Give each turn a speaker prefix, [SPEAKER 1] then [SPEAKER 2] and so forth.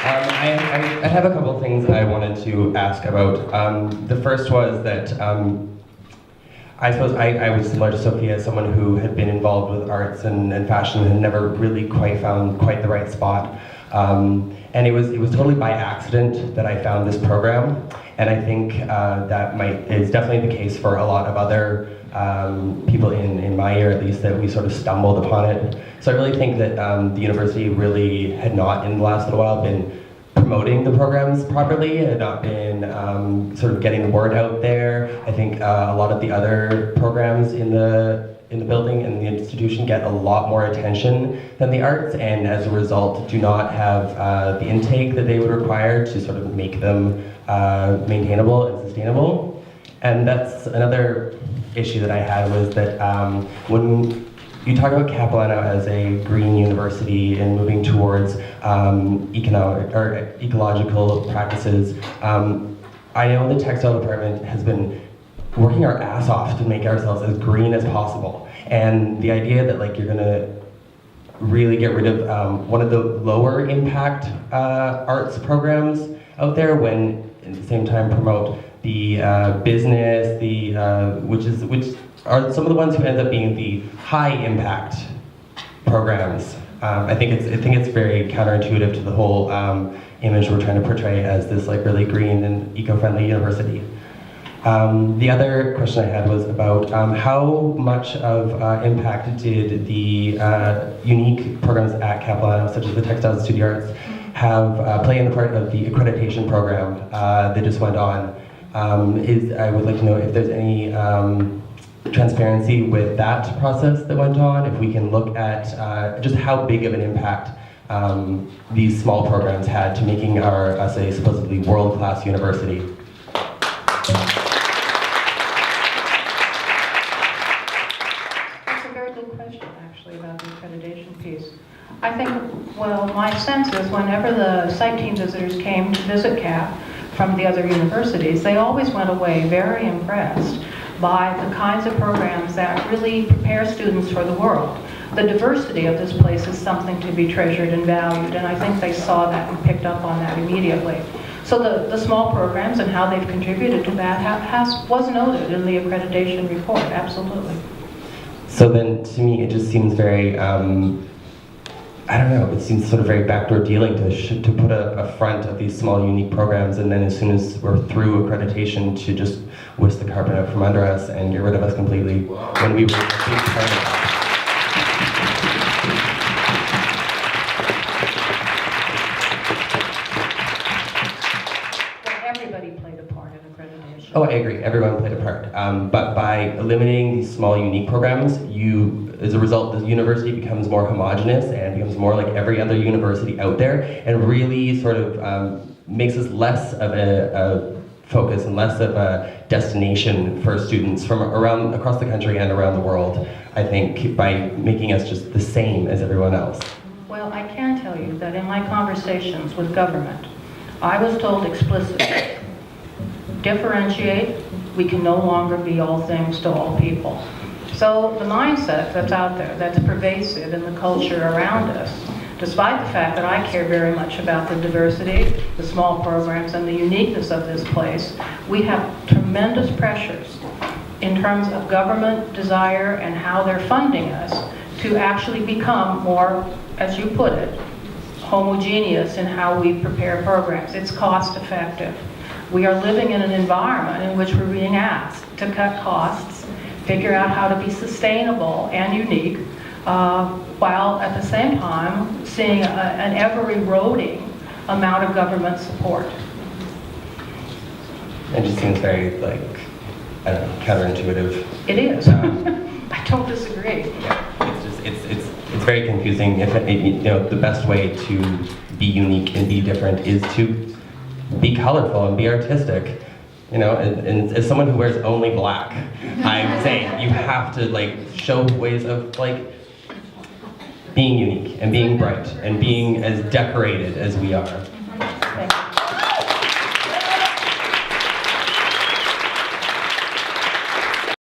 [SPEAKER 1] I have a couple of things I wanted to ask about. The first was that I suppose I was similar to Sophia, as someone who had been involved with arts and fashion and had never really quite found the right spot. And it was totally by accident that I found this program, and I think is definitely the case for a lot of other people in my year, at least, that we sort of stumbled upon it. So I really think that the university really had not, in the last little while, been promoting the programs properly, had not been sort of getting the word out there. I think a lot of the other programs in the building and the institution get a lot more attention than the arts, and as a result do not have the intake that they would require to sort of make them maintainable and sustainable. And that's another issue that I had, was that when you talk about Capilano as a green university and moving towards economic or ecological practices, I know the textile department has been working our ass off to make ourselves as green as possible. And the idea that like you're gonna really get rid of one of the lower impact arts programs out there, when at the same time promote the business, which are some of the ones who end up being the high impact programs. I think it's very counterintuitive to the whole image we're trying to portray as this like really green and eco-friendly university. The other question I had was about how much of impact did the unique programs at Capilano, such as the Textiles and Studio Arts, have play in the part of the accreditation program that just went on? I would like to know if there's any transparency with that process that went on, if we can look at just how big of an impact these small programs had to making us a supposedly world-class university.
[SPEAKER 2] That's a very good question, actually, about the accreditation piece. I think, well, my sense is whenever the site team visitors came to visit CAP from the other universities, they always went away very impressed by the kinds of programs that really prepare students for the world. The diversity of this place is something to be treasured and valued, and I think they saw that and picked up on that immediately. So the small programs and how they've contributed to that was noted in the accreditation report, absolutely.
[SPEAKER 1] So then, to me, it just seems very, I don't know, it seems sort of very backdoor dealing to put a front of these small, unique programs, and then as soon as we're through accreditation, to just whisk the carpet out from under us and get rid of us completely, when we were a big part of it.
[SPEAKER 2] Everybody played a part in accreditation.
[SPEAKER 1] Oh, I agree, everyone played a part. But by eliminating these small, unique programs, as a result, the university becomes more homogenous and becomes more like every other university out there, and really sort of makes us less of a focus and less of a destination for students from across the country and around the world, I think, by making us just the same as everyone else.
[SPEAKER 2] Well, I can tell you that in my conversations with government, I was told explicitly, differentiate, we can no longer be all things to all people. So the mindset that's out there, that's pervasive in the culture around us, despite the fact that I care very much about the diversity, the small programs, and the uniqueness of this place, we have tremendous pressures in terms of government desire and how they're funding us to actually become more, as you put it, homogeneous in how we prepare programs. It's cost effective. We are living in an environment in which we're being asked to cut costs, figure out how to be sustainable and unique, while at the same time seeing an ever-eroding amount of government support.
[SPEAKER 1] It just seems very, like, I don't know, counterintuitive.
[SPEAKER 2] It is. I don't disagree.
[SPEAKER 1] Yeah, it's very confusing. The best way to be unique and be different is to be colorful and be artistic. And as someone who wears only black, I'm saying you have to show ways of being unique and being bright and being as decorated as we are.
[SPEAKER 2] Thank you.